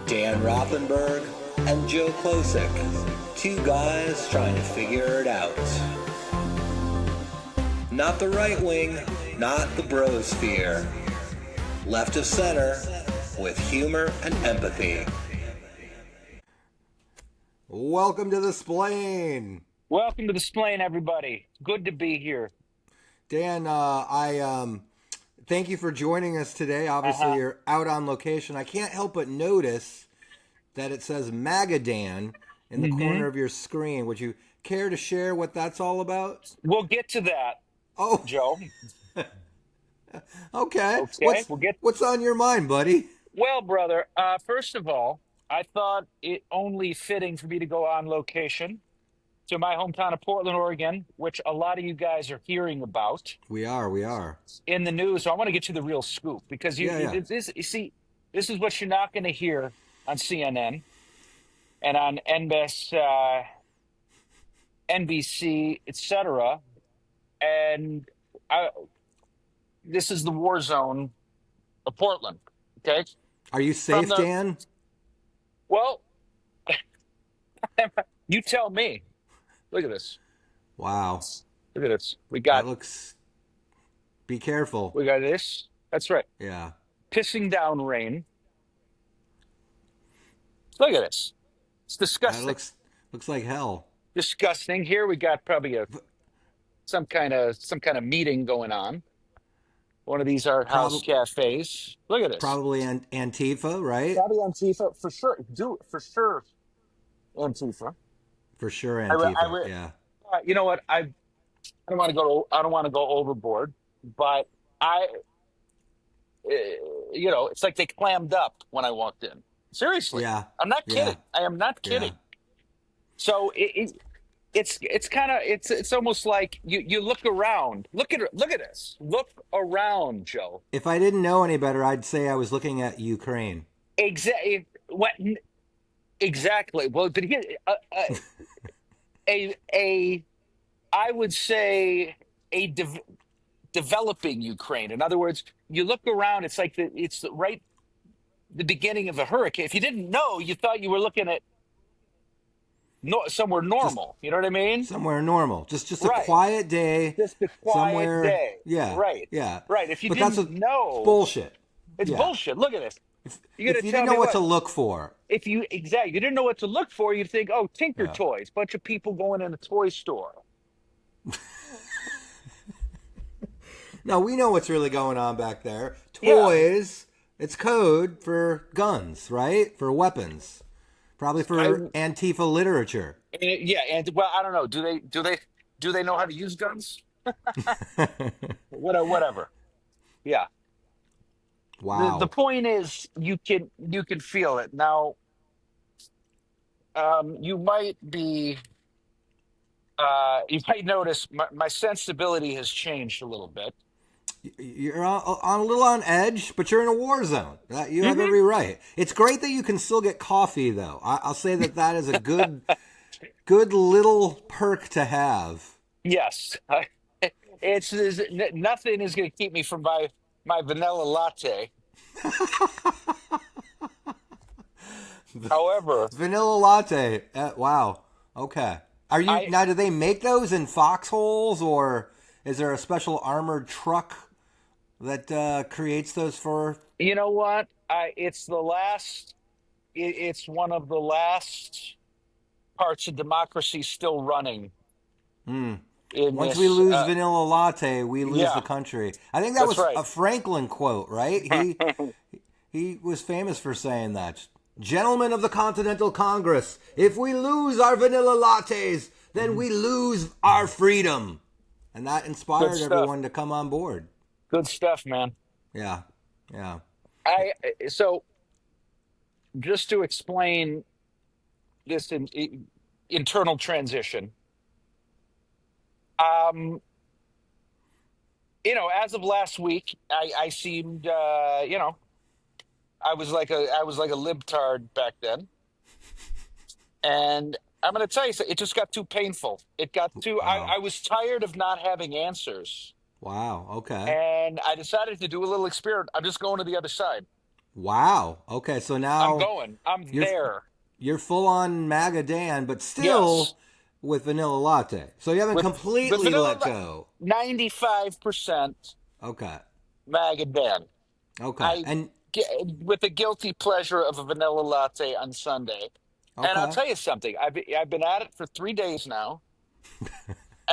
Dan Rothenberg and Joe Klosik, two guys trying to figure it out. Not the right wing, not the brosphere. Left of center, with humor and empathy. Welcome to the Splain. Welcome to the Splain, everybody. Good to be here. Dan, I thank you for joining us today. Obviously, you're out on location. I can't help but notice that it says MAGA Dan in the corner of your screen. Would you care to share what that's all about? We'll get to that, Oh, Joe. okay. Okay, What's on your mind, buddy? Well, brother, first of all, I thought it only fitting for me to go on location to my hometown of Portland, Oregon, which a lot of you guys are hearing about We are. in the news. So I want to get you the real scoop because Yeah. you see, this is what you're not going to hear on CNN and on NBC, etc. And this is the war zone of Portland. Okay. Are you safe, Dan? Well, you tell me. Look at this. Wow. Look at this. That looks... Be careful. We got this. That's right. Yeah. Pissing down rain. Look at this. It's disgusting. That looks like hell. Disgusting. Here we got probably some kind of meeting going on. One of these art house cafes. Look at this. Probably Antifa, right? Probably Antifa for sure. For sure, Antifa. For sure, Antifa. Yeah. You know what? I don't want to go. I don't want to go overboard, but it's like they clammed up when I walked in. Seriously, Yeah. I'm not kidding. Yeah. I am not kidding. Yeah. So it's almost like you look around. Look at this. Look around, Joe. If I didn't know any better, I'd say I was looking at Ukraine. Exactly. What? Exactly. Well, but here, I would say developing Ukraine. In other words, you look around. It's like the beginning of a hurricane. If you didn't know, you thought you were looking at somewhere normal. You know what I mean? Somewhere normal. Just Right. a quiet day. Just a quiet somewhere, day. Yeah. Right. Yeah. Right. If you But didn't know, it's bullshit. it's Yeah. bullshit. Look at this. If You're you gonna didn't know what to look for. If you didn't know what to look for, you'd think, oh, Tinker Yeah. Toys, bunch of people going in a toy store. No, we know what's really going on back there. Yeah. Toys. It's code for guns, right? For weapons. Probably for Antifa literature. Yeah, and well, I don't know. Do they know how to use guns? Whatever. Yeah. Wow. The point is, you can feel it now. You might notice my sensibility has changed a little bit. You're on a little on edge, but you're in a war zone. You have every right. It's great that you can still get coffee, though. I'll say that is a good little perk to have. Yes, it's nothing is going to keep me from my vanilla latte. However, vanilla latte. Wow. Okay. Are you now? Do they make those in foxholes, or is there a special armored truck that creates those for? You know what? It's the last. It's one of the last parts of democracy still running. Once we lose vanilla latte, we lose the country. I think that was right. a Franklin quote, right? He was famous for saying that. Gentlemen of the Continental Congress, if we lose our vanilla lattes, then we lose our freedom. And that inspired everyone to come on board. Good stuff, man. Yeah. So just to explain this internal transition, as of last week, I seemed, I was like a libtard back then, and I'm going to tell you, it just got too painful. It got too. Wow. I was tired of not having answers. Wow. Okay. And I decided to do a little experiment. I'm just going to the other side. Wow. Okay, so I'm now going. I'm you're there. you're full on MAGA Dan, but Yes. still with vanilla latte. So you haven't With completely vanilla, let go. 95% Okay. MAGA Dan. Okay. I And with the guilty pleasure of a vanilla latte on Sunday. And I'll okay. tell you something. I've been at it for 3 days now,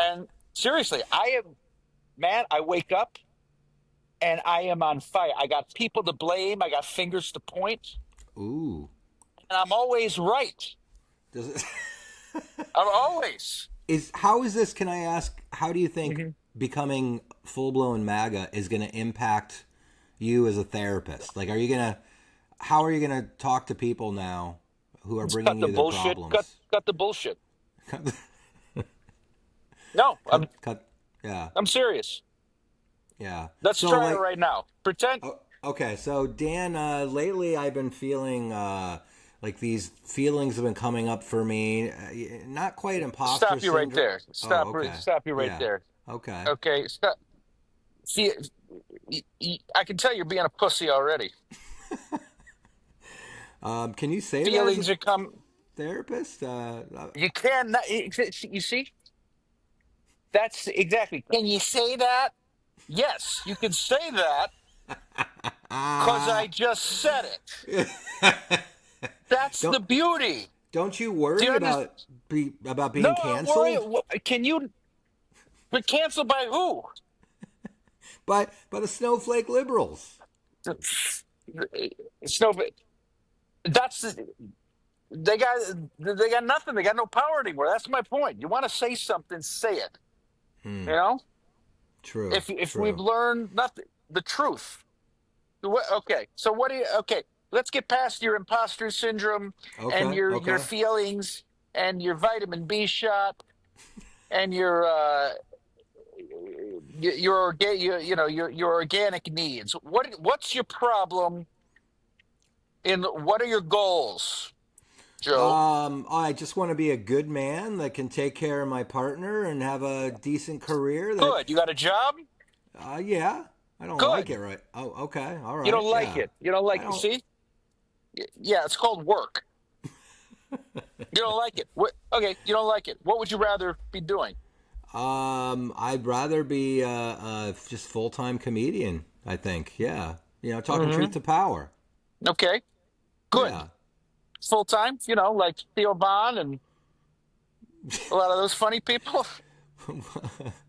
and seriously, I am man. I wake up and I am on fire. I got people to blame. I got fingers to point, Ooh. and I'm always right. Does it I'm always. is how is this, can I ask, how do you think Mhm. becoming full-blown MAGA is going to impact you as a therapist? Like, how are you going to talk to people now who are Just bringing cut the you their bullshit. Cut problems? cut the bullshit. No, Cut. Yeah. I'm serious. Yeah. Let's So try it like, right now. Pretend. okay. So Dan, lately I've been feeling like these feelings have been coming up for me. Not quite imposter Stop you right syndrome. there. Oh, okay. Stop you right Yeah. there. Okay. Okay. Stop. See, I can tell you're being a pussy already. Can you say that as a Feelings are come. therapist? You can. You see, that's exactly. Can you say that? Yes, you can say that because I just said it. That's the don't beauty. don't you Do you worry understand? about No, being I don't worry. canceled Can you? But canceled by who? by the snowflake liberals? Snow. That's they got they got nothing. They got no power anymore. That's my point. You want to say something, say it. You know, True. if we've True. learned nothing, the truth. Okay, so what do you? Okay, let's get past your imposter syndrome and Okay. your Okay. feelings and your vitamin B shot and your organic needs. What's your problem? In what are your goals, Joe? I just want to be a good man that can take care of my partner and have a decent career. That, Good. You got a job? yeah, I don't like Good. it, right? Oh, okay, all You right, don't like yeah. it. You don't I like it. don't. See? Yeah, it's called work. You don't like it. What? Okay, you don't like it. What would you rather be doing? I'd rather be just full time comedian. I think, yeah. Talking truth Hmm. to power. Okay, good. Yeah. Full time, like Theo Vaughn and a lot of those funny people. I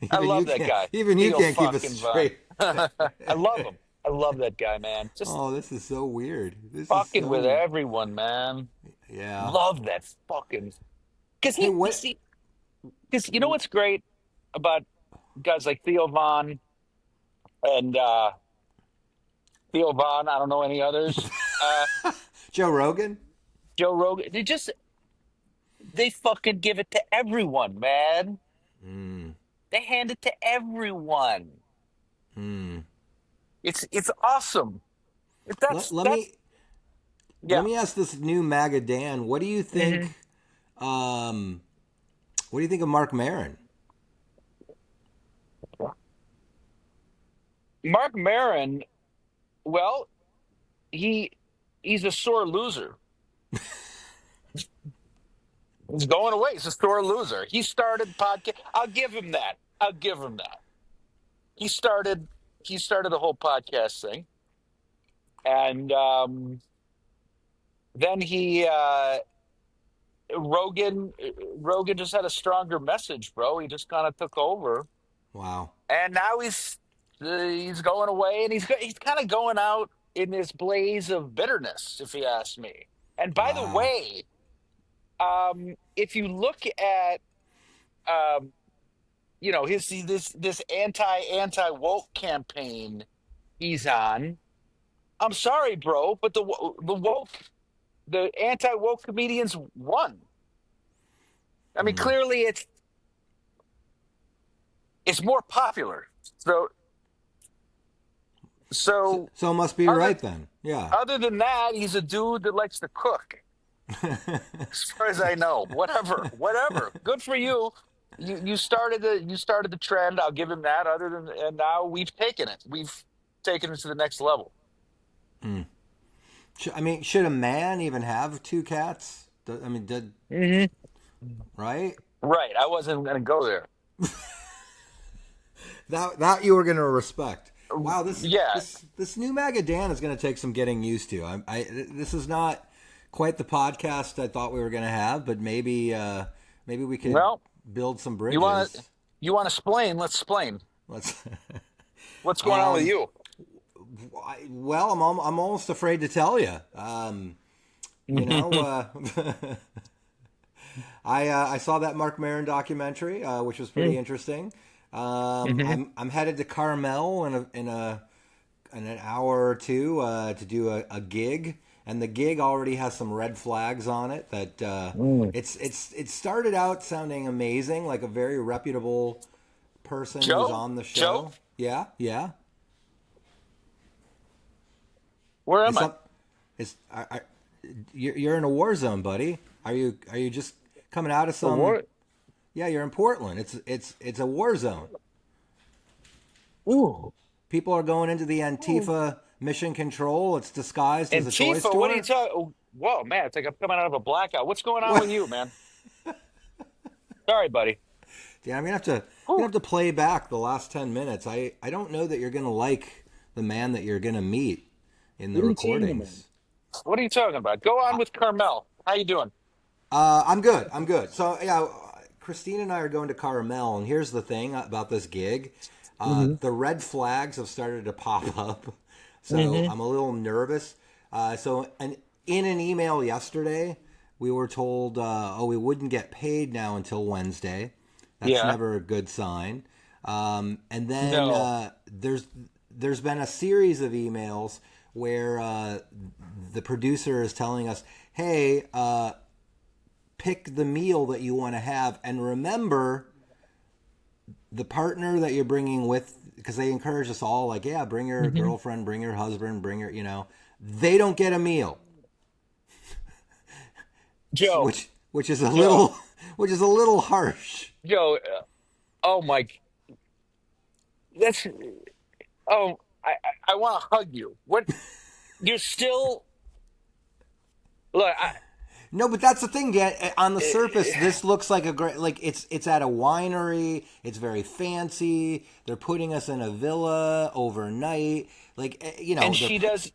even love you that can't. guy, Even you Theo can't keep a fucking Vaughn. straight I face. love him. I love that guy, man. Just Oh, this is so weird. This is fucking with so. everyone, man. Yeah. Love that fucking. Because Hey, you what? see, because you know what's great about guys like Theo Vaughn and Theo Vaughn. I don't know any others. Joe Rogan? Joe Rogan. They fucking give it to everyone, man. Mm, They hand it to everyone. mm. It's awesome. Let, That's let that's me let yeah. me ask this new MAGA Dan. What do you think? Hmm. Um, what do you think of Mark Maron? Mark Maron. Well, he he's a sore loser. He's going away. He's a sore loser. He started podcast. I'll give him that. I'll give him that. He started he started the whole podcast thing, and then he Rogan Rogan just had a stronger message, bro. He just kind of took over, Wow. and now he's going away, and he's kind of going out in this blaze of bitterness, if you ask me. And by the Wow. way, if you look at um, his this anti woke campaign he's on. I'm sorry, bro, but the anti woke comedians won. I mean, Mm. clearly it's more popular. So So, so so it must be other right then. Yeah. other than that, he's a dude that likes to cook. As far as I know, whatever, whatever. Good for you. You started the trend. I'll give him that. And now we've taken it. We've taken it to the next level. Mm. I mean, should a man even have two cats? I mean, Hmm. right? Right. I wasn't going to go there. That you were going to respect. Wow, this Yeah. this this new MAGA Dan is going to take some getting used to. This is not quite the podcast I thought we were going to have, but maybe we could Well, build some you want to bridges. you want to splain? Let's splain. Let's. What's going on with um, you? well, I'm almost afraid to tell you. You know, I saw that Mark Maron documentary, which was pretty interesting. Mm-hmm. I'm headed to Carmel in an hour or two to do a gig, and the gig already has some red flags on it. That it started out sounding amazing, like a very reputable person who's Joe? on the Joe? show. Yeah, yeah. Where am It's I? up. You're in a war zone, buddy. Are you just coming out of The some? war? Yeah, you're in Portland. It's a war zone. Ooh. People are going into the Antifa mission control. It's disguised as a toy Antifa, what are you store. talking? Oh, whoa, man, it's like I'm coming out of a blackout. What's going on What? with you, man? Sorry, buddy. Yeah, I'm gonna have to play back the last 10 minutes. I don't know that you're gonna like the man that you're gonna meet in the What are you talking about? recordings. What are you talking about? Go on with Carmel. How you doing? I'm good. I'm good. So yeah, Christine and I are going to Carmel, and here's the thing about this gig: Hmm. the red flags have started to pop up, so Hmm. I'm a little nervous. In an email yesterday, we were told, oh, we wouldn't get paid now until Wednesday. That's Yeah. never a good sign. And then No. there's been a series of emails where the producer is telling us, hey, pick the meal that you want to have, and remember the partner that you're bringing with, because they encourage us all, like, yeah, bring your Hmm. girlfriend, bring your husband, they don't get a meal, Joe. which is a Joe. little which is a little harsh. Joe. Oh my. That's. Oh, I want to hug you. What? You're still. Look. No, but that's the thing, Dan. On the surface, I, this looks like a great, like it's at a winery. It's very fancy. They're putting us in a villa overnight. Like and they're she does.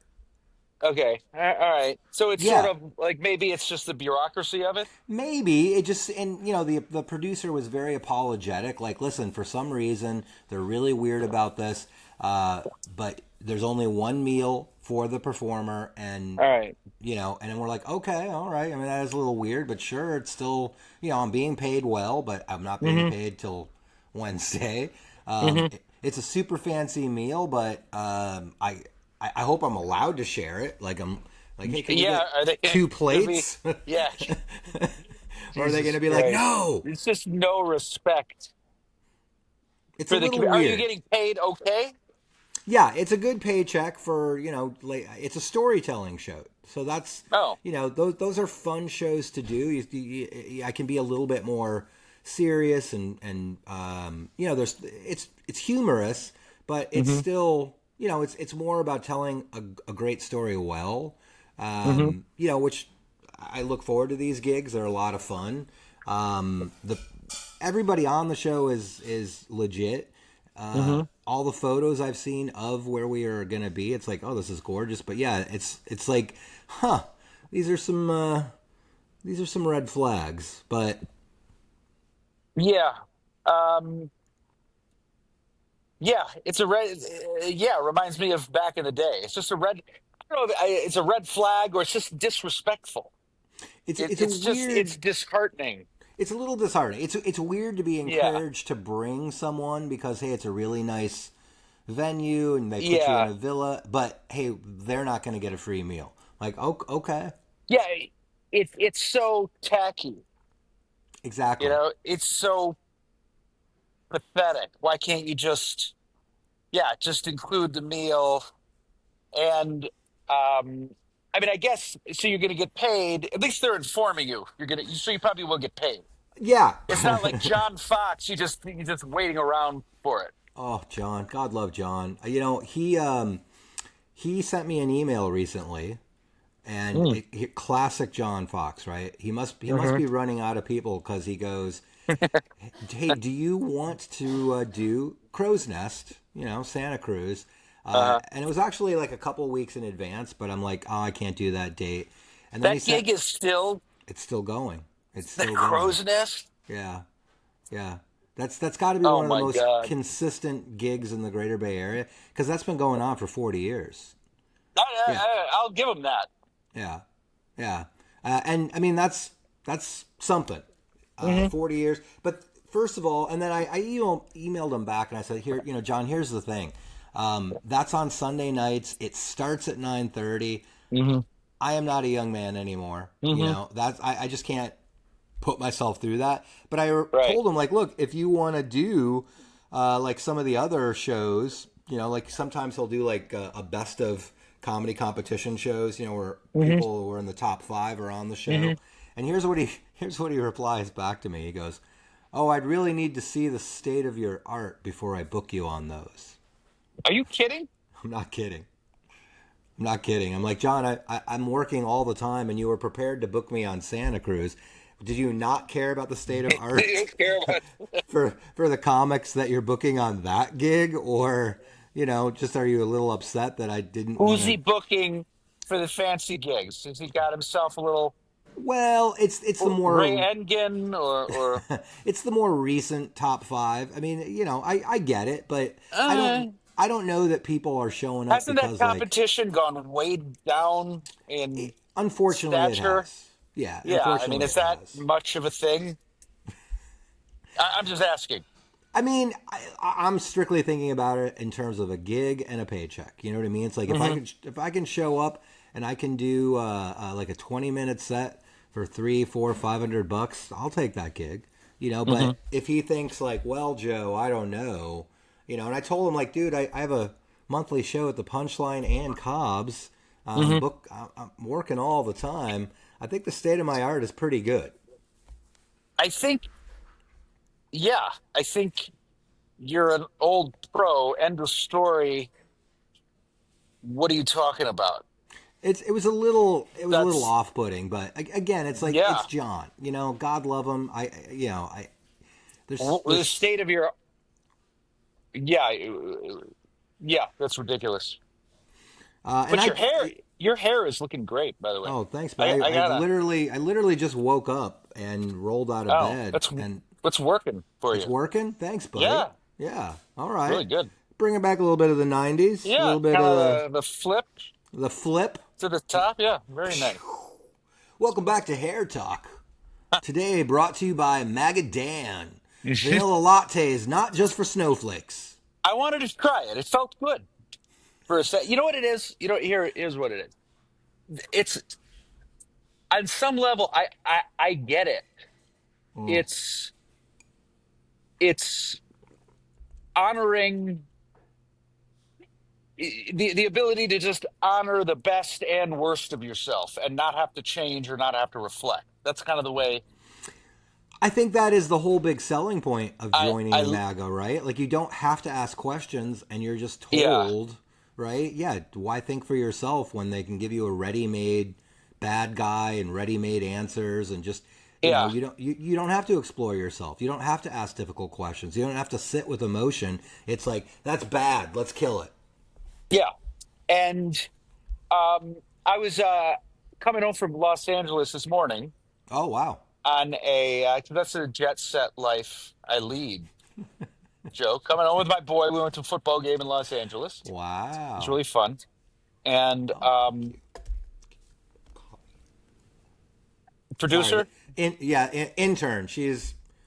Okay. All right. So it's sort yeah. of like maybe it's just the bureaucracy of it. Maybe it just, and the producer was very apologetic. Like, listen, for some reason they're really weird about this, but there's only one meal for the performer, and All right. and then we're like, okay, all right. I mean, that is a little weird, but sure, it's still, I'm being paid well, but I'm not being Mm-hmm. paid till Wednesday. Mm-hmm. It's a super fancy meal, but I hope I'm allowed to share it. Like I'm like, hey, can we Yeah. get Are they two gonna be? plates? Yeah. Or are they going Jesus to be like, Christ. no? It's just no respect It's a for the little community. Are you weird. getting paid okay? Yeah, it's a good paycheck for, like, it's a storytelling show. So that's, Oh. those are fun shows to do. I can be a little bit more serious and it's humorous, but it's Mm-hmm. still, it's more about telling a great story well. Mm-hmm. Which I look forward to these gigs. They're a lot of fun. The Everybody on the show is legit. Mm-hmm. All the photos I've seen of where we are gonna be, it's like, oh, this is gorgeous. But yeah, it's like, huh, these are some red flags. But Yeah. Um, yeah. It's a red. Yeah. It reminds me of back in the day. It's just a red. I don't know if it's a red flag or it's just disrespectful. it's a It's weird. disheartening. It's a little disheartening. It's weird to be Yeah. encouraged to bring someone because, hey, it's a really nice venue and they put you in Yeah. a villa, but hey, they're not going to get a free meal. Like, okay, Yeah. It's so tacky. exactly. It's so pathetic. Why can't you just include the meal and I mean I guess so you're gonna get paid. At least they're informing you. So you probably will get paid. Yeah. It's not like John Fox, you're just waiting around for it. Oh, John, God love John. He sent me an email recently And classic John Fox, right? He must be running out of people because he goes, "Hey, do you want to do Crow's Nest? Santa Cruz." And it was actually like a couple weeks in advance, but I'm like, "Oh, I can't do that date." And then he That said, gig is still "It's still going. It's the still going." Crow's Nest. Yeah, yeah. That's got to be Oh one of the my most God! consistent gigs in the Greater Bay Area because that's been going on for 40 years. I, Yeah, I'll give him that. yeah, yeah. And I mean that's something. Hmm. 40 years. But first of all, and then I emailed him back and I said, here, John, here's the thing. That's on Sunday nights. It starts at 9:30. Hmm. I am not a young man anymore. Hmm. I just can't put myself through that. But I Right. told him, like, look, if you want to do like some of the other shows, like sometimes he'll do like a best of comedy competition shows, where Hmm. people who are in the top 5 are on the show. Hmm. And here's what he replies back to me. He goes, "Oh, I'd really need to see the state of your art before I book you on those." Are you kidding? I'm not kidding. I'm not kidding. I'm like, John, I'm working all the time, and you were prepared to book me on Santa Cruz. Did you not care about the state of Do art you care about for the comics that you're booking on that gig, or just are you a little upset that I didn't want who's he to? booking for the fancy gigs? Has he got himself a little Well, it's the Ray more Engen or it's the more recent top 5. I mean, I get it, but I uh, don't I don't know that people are showing up hasn't that because like competition gone way down in unfortunately it stature? has. Yeah, Yeah, I mean, unfortunately is it that has. much of a thing? I'm just asking. I mean, I'm strictly thinking about it in terms of a gig and a paycheck. You know what I mean? It's like Hmm. if I can show up and I can do like a 20-minute set for 300, 400, 500 bucks, I'll take that gig. Hmm. But if he thinks like, well, Joe, I don't know, and I told him like, dude, I have a monthly show at the Punchline and Cobb's. Hmm. I'm working all the time. I think the state of my art is pretty good. I think, yeah, I think you're an old pro. End of story. What are you talking about? It was a little That's off putting, but again, it's like yeah. it's John. God love him. I The there's state of your yeah, yeah. That's ridiculous. and But I your hair is looking great, by the way. oh thanks, but I, I I I gotta. literally just woke up and rolled out of Oh, bed that's and what's working for it's you. working. Thanks, buddy. Yeah, Yeah, all right. really good. Bringing back a little bit of the '90s, a Yeah, little bit kind of of the flip the flip. to the top. Yeah, very nice. Welcome back to Hair Talk. Today brought to you by MAGA Dan. Vanilla lattes, not just for snowflakes. I wanted to try it. It felt good for a sec. You know what it is? Here's what it is. It's on some level. I get it. Mm. It's it's honoring the ability to just honor the best and worst of yourself and not have to change or not have to reflect. That's kind of the way I think that is the whole big selling point of joining I MAGA, right? Like you don't have to ask questions and you're just yeah, told, right? Yeah, why think for yourself when they can give you a ready-made bad guy and ready-made answers and just yeah, you don't have to explore yourself. You don't have to ask difficult questions. You don't have to sit with emotion. It's like that's bad. Let's kill it. yeah. And I was coming home from Los Angeles this morning Oh, wow. on that's a jet set life I lead, Joe. Coming home with my boy, we went to a football game in Los Angeles. It was Wow. really fun. And Oh, thank you. Sorry. producer, Intern.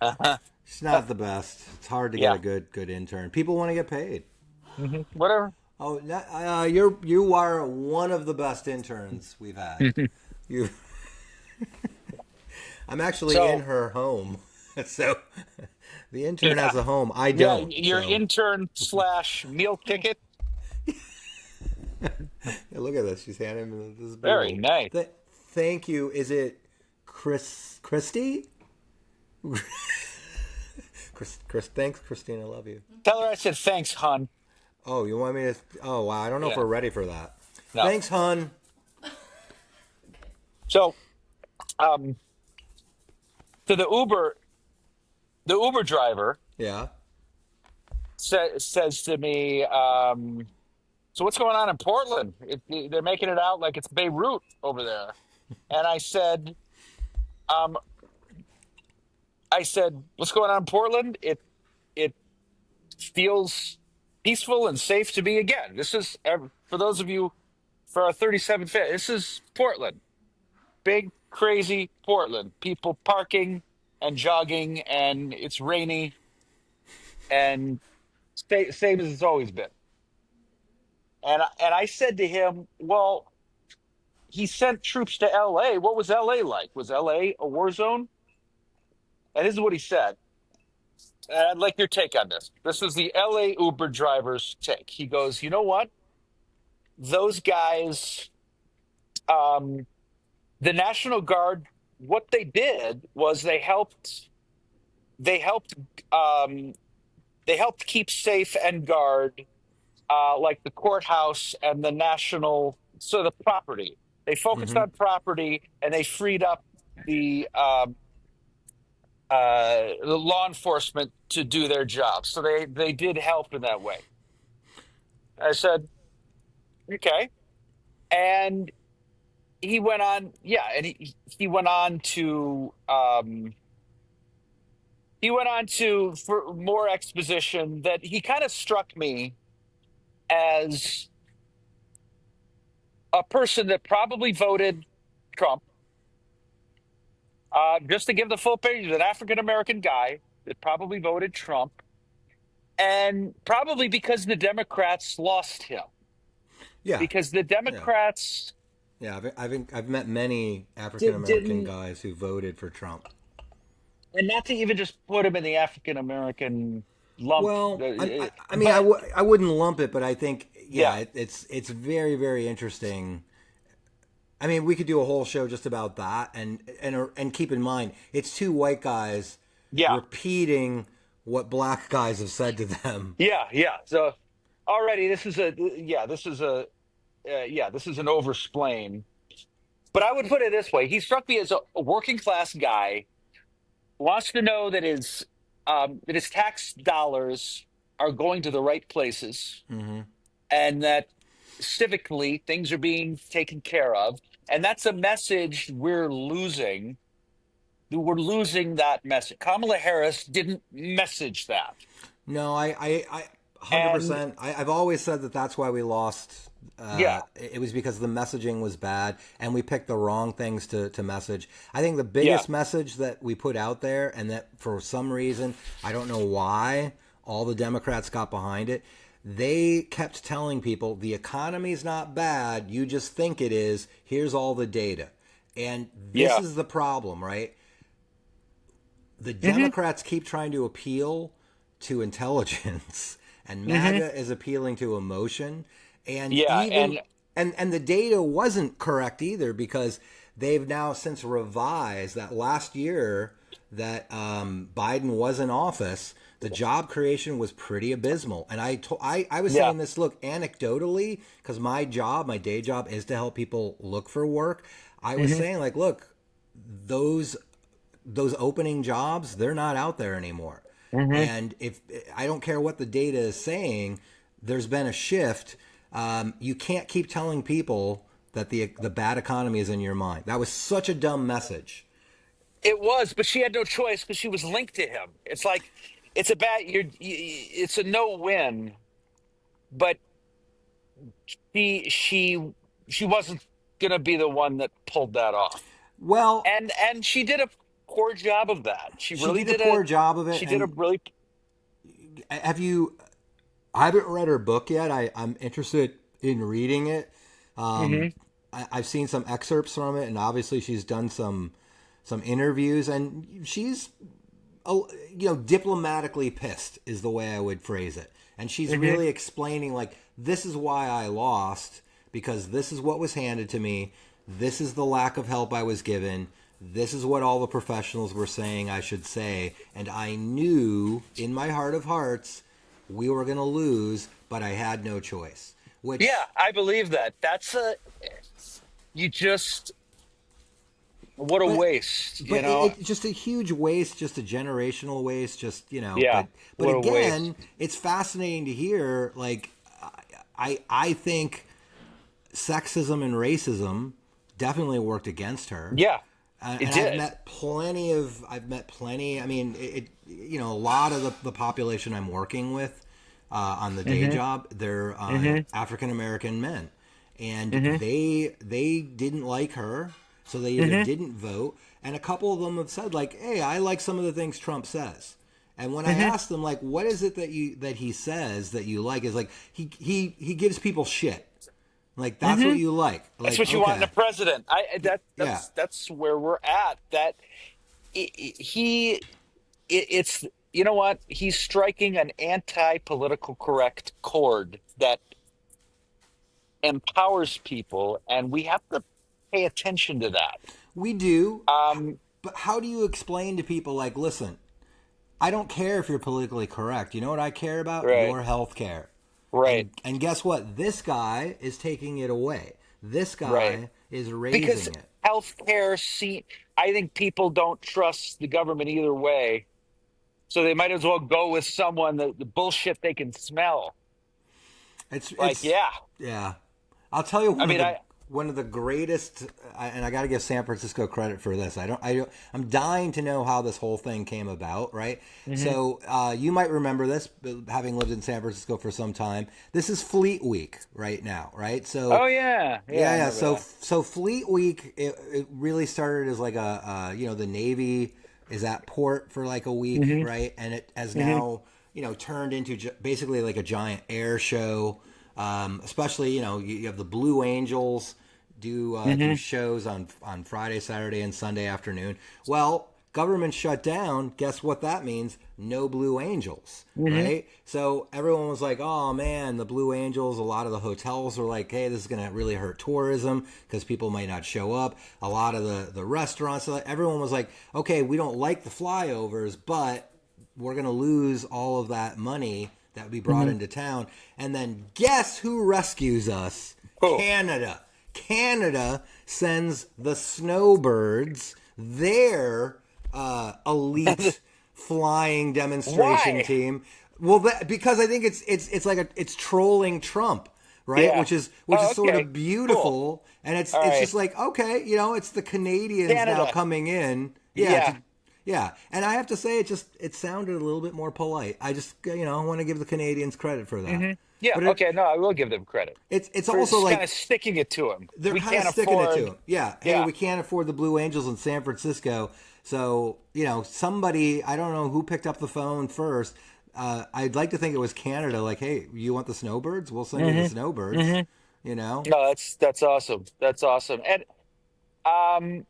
uh-huh. She's not the best. It's hard to get Yeah, a good intern. People want to get paid. whatever. Oh, you are one of the best interns we've had. You, I'm actually in So her home, so the intern has yeah, a home. I yeah, don't. your So intern slash meal ticket. yeah, look at this. She's handing me this is Very beautiful. nice. Thank you. Is it Christy? Chris, thanks, Christine. I love you. Tell her I said thanks, hon. Oh, you want me to? Oh, wow. I don't know if Yeah, we're ready for that. no. Thanks, hun. So, um, to the Uber driver Yeah. says to me, "So what's going on in Portland? They're making it out like it's Beirut over there." And um, I said, "What's going on in Portland? It feels peaceful and safe to be again. This is for those of you for our 37th fit. This is Portland, big crazy Portland. People parking and jogging, and it's rainy and same as it's always been." And I said to him, "Well, he sent troops to L.A. What was L.A. like? Was L.A. a war zone?" And this is what he said. And I'd like your take on this. This is the L.A. Uber driver's take. He goes, "You know what? Those guys, um, the National Guard, what they did was they helped um, they helped keep safe and guard like the courthouse and the national, so the property. They focused Mm-hmm. on property and they freed up the law enforcement to do their job. So they did help in that way." I said, "Okay." And he went on, yeah, and he went on to for more exposition that he kind of struck me as a person that probably voted Trump. Just to give the full page, he's an African American guy that probably voted Trump, and probably because the Democrats lost him. Yeah. Because the Yeah. Democrats Yeah. I've met many African American didn't, guys who voted for Trump. and not to even just put him in the African American lump, Well, I mean, but I wouldn't lump it, but I think, yeah, yeah, it's very, very interesting. I mean, we could do a whole show just about that, and keep in mind, it's two white guys yeah, repeating what black guys have said to them. yeah. So already this is a yeah, this is a yeah, this is an oversplain. But I would put it this way: he struck me as a working class guy who wants to know that his tax dollars are going to the right places, Hmm. and that civically things are being taken care of. And that's a message we're losing. We're losing that message. Kamala Harris didn't message that. No, I And 100%. I've always said that that's why we lost. yeah, It was because the messaging was bad, and we picked the wrong things to message. I think the yeah, biggest message that we put out there, and that for some reason, I don't know why, all the Democrats got behind it. They kept telling people the economy's not bad. You just think it is. Here's all the data. And this yeah. is the problem, right? The Hmm. Democrats keep trying to appeal to intelligence, and Hmm. MAGA is appealing to emotion. And Yeah, even and and the data wasn't correct either, because they've now since revised that last year that Biden was in office, the job creation was pretty abysmal. And I was yeah, saying this, look, anecdotally, because my day job is to help people look for work. I was hmm saying, like, look, those those opening jobs, they're not out there anymore. hmm And if I don't care what the data is saying, there's been a shift. You can't keep telling people that the bad economy is in your mind. That was such a dumb message. it was, but she had no choice because she was linked to him. It's like it's a bad. It's a no win, but she she she wasn't gonna be the one that pulled that off, Well, and she did a poor job of that. She she really did a did a poor job of it. she did a And really have you? I haven't read her book yet. I'm interested in reading it. hmm I've seen some excerpts from it, and obviously she's done some interviews, and she's diplomatically pissed is the way I would phrase it. And she's hmm really explaining, like, this is why I lost, because this is what was handed to me. This is the lack of help I was given. This is what all the professionals were saying I should say. And I knew in my heart of hearts we were going to lose, but I had no choice. yeah, Which, I believe that. That's a you just What a But waste, you but know? it's just a huge waste, just a generational waste, just Yeah, but what a waste. again, it's fascinating to hear. Like, I think sexism and racism definitely worked against her. Yeah, it And I've did. met plenty of, I mean, a lot of the population I'm working with on the day Hmm. job, they're Hmm. African American men, and Hmm. they didn't like her, so they either Hmm. didn't vote, and a couple of them have said like, "Hey, I like some of the things Trump says." And when I Hmm. asked them like, "What is it that he says that you like?" Is like he gives people shit. Like that's Hmm. what you like. That's Like what you want in a okay, president. yeah. That's where we're at. That he it's you know what? He's striking an anti-political correct chord that empowers people, and we have to pay attention to that. We do, Um, but how do you explain to people like, listen, I don't care if you're politically correct. You know what I care about? right, Your health care. right, And guess what? This guy is taking it away. This right. guy is Because raising it. healthcare, see, I think people don't trust the government either way, so they might as well go with someone the bullshit they can smell. Like, It's yeah, yeah. I'll tell you I mean, one of the greatest, and I got to give San Francisco credit for this. I'm dying to know how this whole thing came about. Right. Mhm. So you might remember this, having lived in San Francisco for some time. This is Fleet Week right now. Right. So Oh yeah, yeah, I yeah, yeah. remember So that. so Fleet Week, it really started as like the Navy is at port for like a week, Hmm. right? And it has Hmm. now turned into basically like a giant air show. Especially you have the Blue Angels do Hmm. shows on Friday, Saturday, and Sunday afternoon. Well, government shut down. Guess what that means? No Blue Angels, Hmm. right? So everyone was like, "Oh man, the Blue Angels." A lot of the hotels were like, "Hey, this is going to really hurt tourism because people might not show up." A lot of the restaurants, everyone was like, "Okay, we don't like the flyovers, but we're going to lose all of that money that would be brought Hmm. into town." And then guess who rescues us? Cool. Canada. Canada sends the snowbirds, their elite flying demonstration Why? team. Well, because I think it's like it's trolling Trump, right? Yeah. Which is Oh, sort okay. of Cool. beautiful, and All it's just right. like okay, it's the Canadians now Canada. coming in, yeah, Yeah. yeah, and I have to say, it sounded a little bit more polite. I just want to give the Canadians credit for that. Hmm. Yeah. But Okay. No, I will give them credit it's for also kind of like sticking it to him. they're We kind of can't sticking it to afford. him. Yeah. Hey, Yeah. we can't afford the Blue Angels in San Francisco. So, somebody, I don't know who picked up the phone first. I'd like to think it was Canada. Like, hey, you want the snowbirds? We'll send you the Hmm. snowbirds. Hmm. You know? No, that's awesome. That's awesome. And um,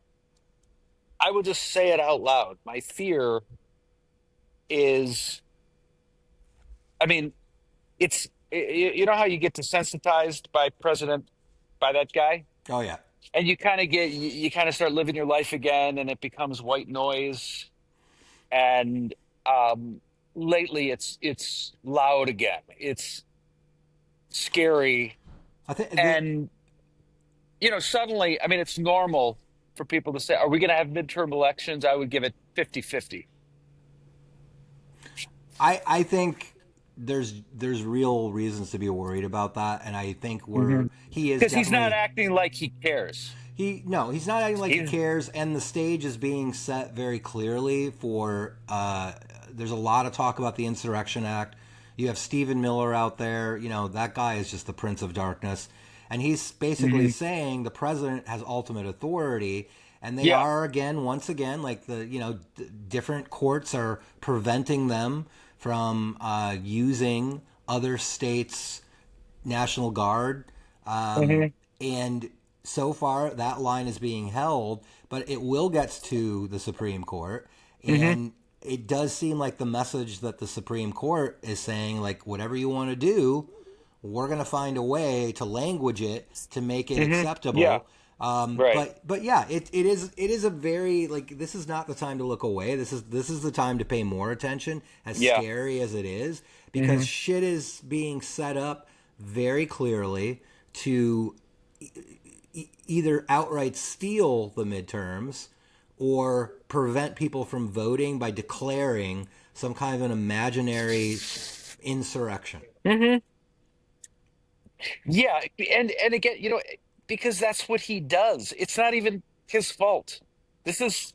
I will just say it out loud. My fear is, I mean, you know how you get desensitized by that guy, Oh, yeah. and you kind of start living your life again, and it becomes white noise. And um, lately, it's loud again. It's scary, I think the, and suddenly, I mean, it's normal for people to say, "Are we going to have midterm elections?" I would give it 50-50. I think there's real reasons to be worried about that. And I think he is Because he's not definitely. acting like he cares. He's not acting like he He's cares, and the stage is being set very clearly for. There's a lot of talk about the Insurrection Act. You have Stephen Miller out there. That guy is just the Prince of Darkness, and he's basically Mhm. saying the president has ultimate authority, and they Yeah. are once again, like different courts are preventing them from using other states' National Guard. Hmm. And so far, that line is being held, but it will get to the Supreme Court. Hmm. And it does seem like the message that the Supreme Court is saying, like, whatever you want to do, we're going to find a way to language it to make it Hmm. Yeah. acceptable. Right. But yeah, it is a very like this is not the time to look away. This is the time to pay more attention, as Yeah. scary as it is, because Hmm. shit is being set up very clearly to either outright steal the midterms or prevent people from voting by declaring some kind of an imaginary insurrection. Hmm. Yeah, and again, because that's what he does. It's not even his fault. This is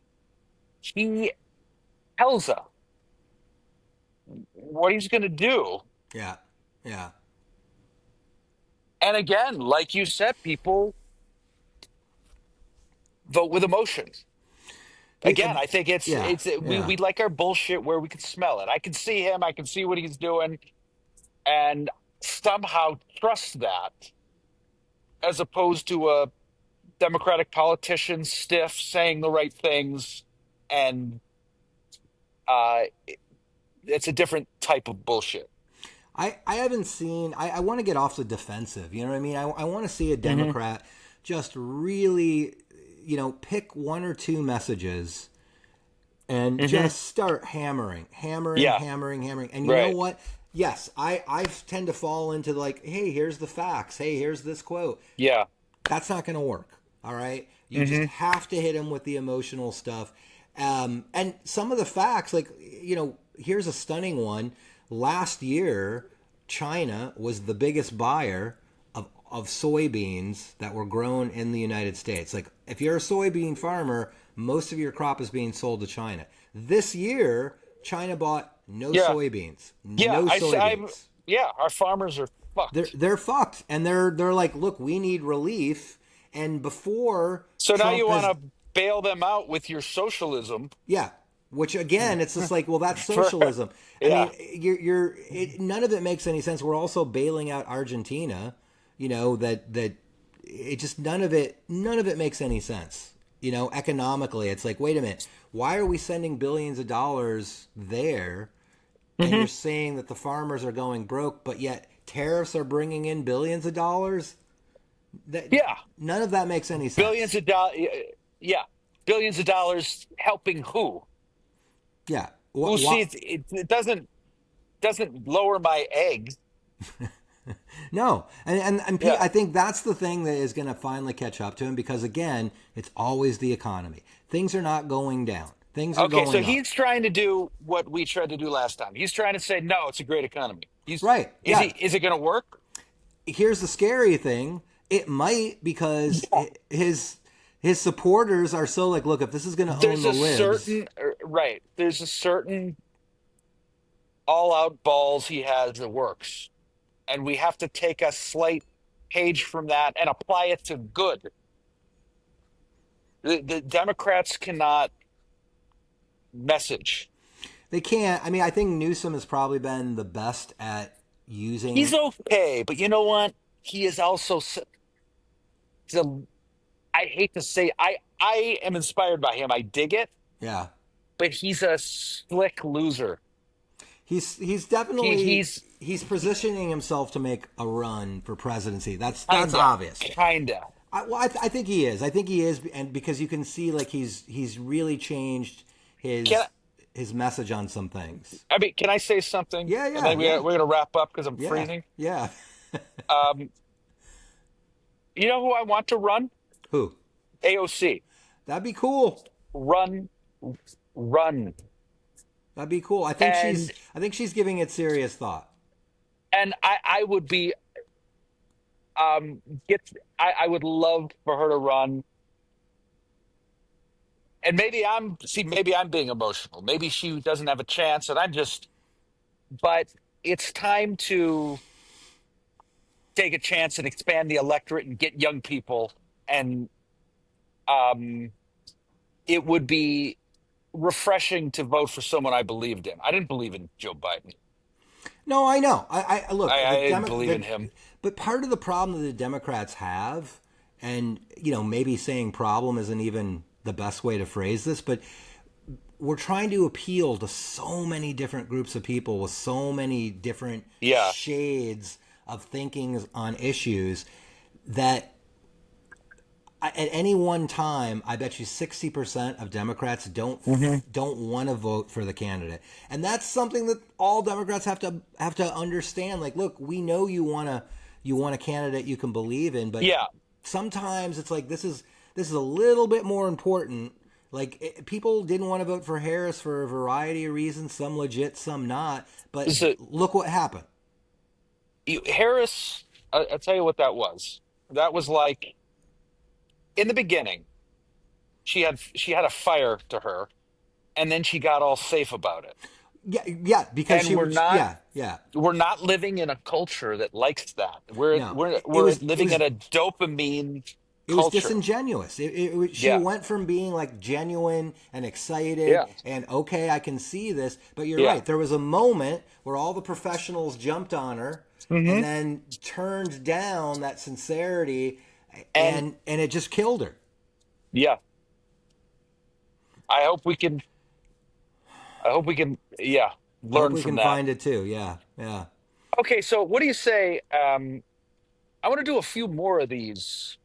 he tells us what he's going to do. Yeah, yeah. And again, like you said, people vote with emotion. Again, I think Yeah, we yeah. like our bullshit where we can smell it. I can see him, I can see what he's doing, and somehow trust that as opposed to a Democratic politician stiff saying the right things, and uh it's a different type of bullshit. I haven't seen. I want to get off the defensive. You know what I mean? I want to see a Hmm. Democrat just really, pick one or two messages and Hmm. just start hammering, hammering, Yeah, hammering, hammering. And you know right. what? Yes, I tend to fall into like, hey, here's the facts. Hey, here's this quote. Yeah. That's not going to work. All right. You just Hmm. have to hit him with the emotional stuff. And some of the facts, like, here's a stunning one. Last year, China was the biggest buyer of soybeans that were grown in the United States. Like, if you're a soybean farmer, most of your crop is being sold to China. This year, China bought no Yeah. soybeans. Yeah. No I'm, soybeans. yeah, our farmers are They're fucked. they're fucked, and they're like, look, we need relief. And before So now Trump you want has, to bail them out with your socialism. yeah, which again, it's just like, well, that's For socialism. I yeah. mean, none of it makes any sense. We're also bailing out Argentina. That it just none of it makes any sense. Economically, it's like, wait a minute, why are we sending billions of dollars there? And Hmm. you're saying that the farmers are going broke, but yet tariffs are bringing in billions of dollars. That Yeah. none of that makes any Billions sense. of dollars. Yeah. Billions of dollars helping who? Yeah. Who What? sees it doesn't lower my eggs. No. And Pete, Yeah. I think that's the thing that is going to finally catch up to him because again, it's always the economy. Things are not going down. Things are Okay, so going up. he's trying to do what we tried to do last time. He's trying to say, no, it's a great economy. Right. Is he Yeah. is it gonna work? Here's the scary thing. It might because Yeah. his supporters are so like, look, if this is going to own There's the a libs, certain right. There's a certain all out balls he has that works. And we have to take a slight page from that and apply it to good. The Democrats cannot message. they can't. I mean, I think Newsom has probably been the best at He's using. okay, but you know what? He is also so I hate to say I am inspired by him. I dig it, Yeah. but he's a slick loser. He's He definitely he's he's positioning himself to make a run for presidency. That's kinda obvious. kinda. I think he is. I think he is, and because you can see like he's really changed Can his message on some things. I mean, can I say something? Yeah, And yeah, then yeah, we're gonna wrap up because I'm yeah, freezing. yeah. Um, you know who I want to run? Who? AOC. That'd be cool. Run, run, That'd be cool. and I think she's giving it serious thought. I would be um get I would love for her to run. And maybe I'm being emotional. Maybe she doesn't have a chance, and I'm just. But it's time to take a chance and expand the electorate and get young people. And um, it would be refreshing to vote for someone I believed in. I didn't believe in Joe Biden. No, I know. I look I didn't believe in him. but part of the problem that the Democrats have, and maybe saying problem isn't even the best way to phrase this, but we're trying to appeal to so many different groups of people with so many different Yeah. shades of thinking on issues that at any one time, I bet you 60% of Democrats Hmm. don't want to vote for the candidate, and that's something that all Democrats have to understand. Like, look, we know you want a candidate you can believe in, but Yeah. sometimes it's like this is a little bit more important People didn't want to vote for Harris for a variety of reasons, some legit, some not. But So look what happened. Harris, I'll tell you what that was. That was like in the beginning, she had a fire to her, and then she got all safe about it. Yeah, yeah, because And she we're was. not Yeah, yeah. we're not living in a culture that likes that. We're No, we're it we're was. It living was. in a dopamine It was culture. disingenuous. She Yeah, went from being like genuine and excited yeah, and okay, I can see this. But you're yeah. right. There was a moment where all the professionals jumped on her and Hmm. then turned down that sincerity, And and it just killed her. yeah, I hope we can. I hope we can. Yeah, I hope learn we from can that. find it too. Yeah, yeah. Okay, so what do you say? I want to do a few more of these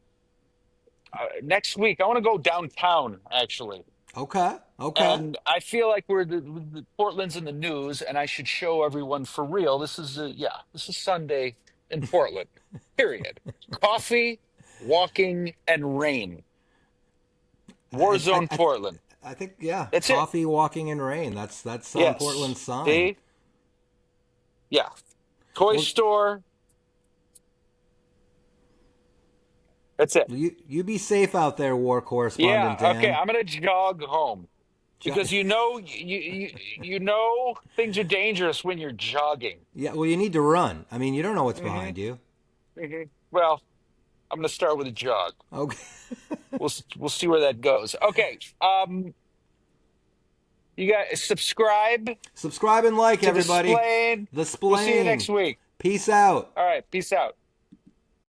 next week. I want to go downtown actually, Okay, okay. and I feel like Portland's in the news, and I should show everyone for real. This is Sunday in Portland. Period. Coffee, walking, and rain. I, I, Warzone I, Portland. I think yeah. That's it. Coffee, walking in rain. That's on Yes. Portland's sign. See? Yeah. Toy Well, store. That's it. you be safe out there, war correspondent Yeah. Okay. Dan. I'm gonna jog home because you know things are dangerous when you're jogging. Yeah, well, you need to run. I mean, you don't know what's Hmm. behind you. Well, I'm gonna start with a jog. Okay. We'll see where that goes. Okay. You guys subscribe Subscribe and like, to the everybody. Splain. The We'll see you next Splain. week. Peace out. All right. Peace out.